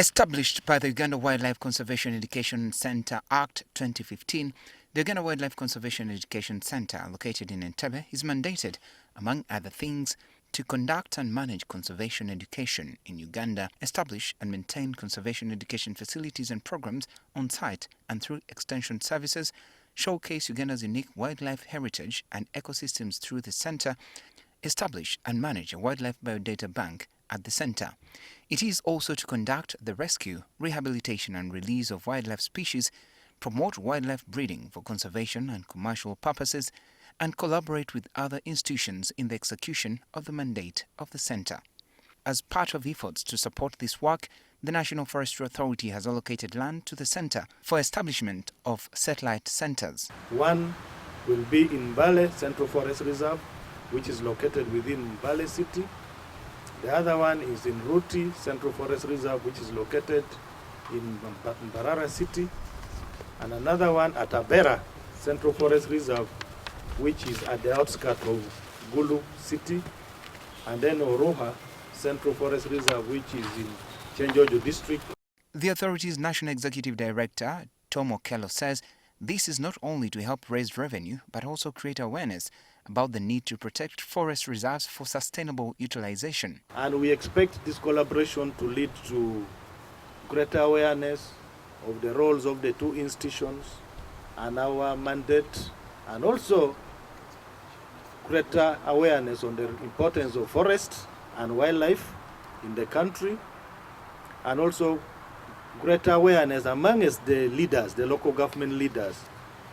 Established by the Uganda Wildlife Conservation Education Centre Act 2015, the Uganda Wildlife Conservation Education Centre, located in Entebbe, is mandated, among other things, to conduct and manage conservation education in Uganda, establish and maintain conservation education facilities and programs on site and through extension services, showcase Uganda's unique wildlife heritage and ecosystems through the centre, establish and manage a wildlife biodata bank at the centre. It is also to conduct the rescue, rehabilitation and release of wildlife species, promote wildlife breeding for conservation and commercial purposes, and collaborate with other institutions in the execution of the mandate of the centre. As part of efforts to support this work, the National Forestry Authority has allocated land to the centre for establishment of satellite centres. One will be in Mbale Central Forest Reserve, which is located within Mbale City. The other one is in Ruti Central Forest Reserve, which is located in Mbarara City. And another one at Abera Central Forest Reserve, which is at the outskirts of Gulu City. And then Oroha Central Forest Reserve, which is in Chenjojo District. The authority's National Executive Director, Tom Okello, says this is not only to help raise revenue, but also create awareness about the need to protect forest reserves for sustainable utilization. And we expect this collaboration to lead to greater awareness of the roles of the two institutions and our mandate, and also greater awareness on the importance of forests and wildlife in the country, and also greater awareness amongst the leaders, the local government leaders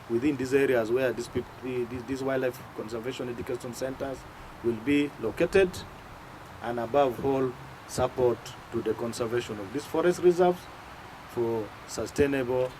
within these areas where these wildlife conservation education centers will be located, and above all, support to the conservation of these forest reserves for sustainable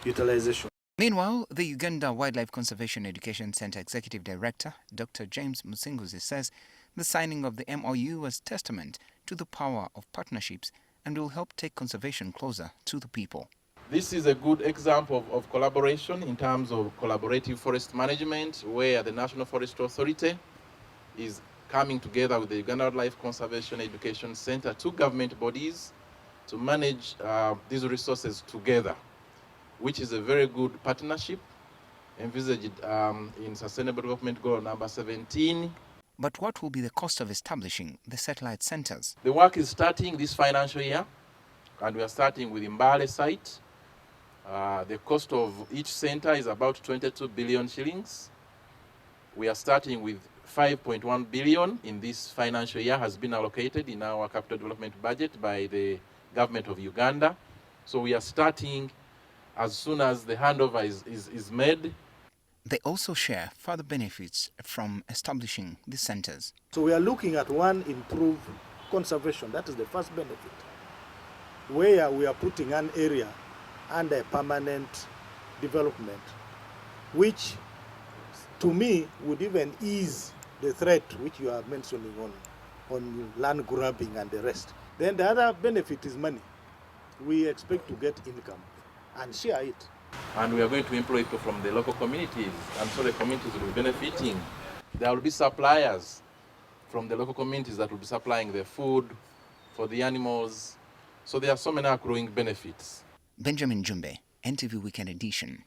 utilization. Meanwhile, the Uganda Wildlife Conservation Education Centre Executive Director, Dr. James Musinguzi, says the signing of the MOU was testament to the power of partnerships and will help take conservation closer to the people. This is a good example of collaboration in terms of collaborative forest management, where the National Forestry Authority is coming together with the Uganda Wildlife Conservation Education Centre, two government bodies, to manage these resources together, which is a very good partnership envisaged in Sustainable Development Goal number 17. But what will be the cost of establishing the satellite centres? The work is starting this financial year, and we are starting with Mbale site. The cost of each center is about 22 billion shillings. We are starting with 5.1 billion in this financial year has been allocated in our capital development budget by the government of Uganda. So we are starting as soon as the handover is made. They also share further benefits from establishing the centres. So we are looking at one, improved conservation. That is the first benefit, where we are putting an area under permanent development, which to me would even ease the threat which you are mentioning on land grabbing and the rest. Then the other benefit is money. We expect to get income and share it. And we are going to employ people from the local communities, and so the communities will be benefiting. There will be suppliers from the local communities that will be supplying the food for the animals. So there are so many accruing benefits. Benjamin Jumbe, NTV Weekend Edition.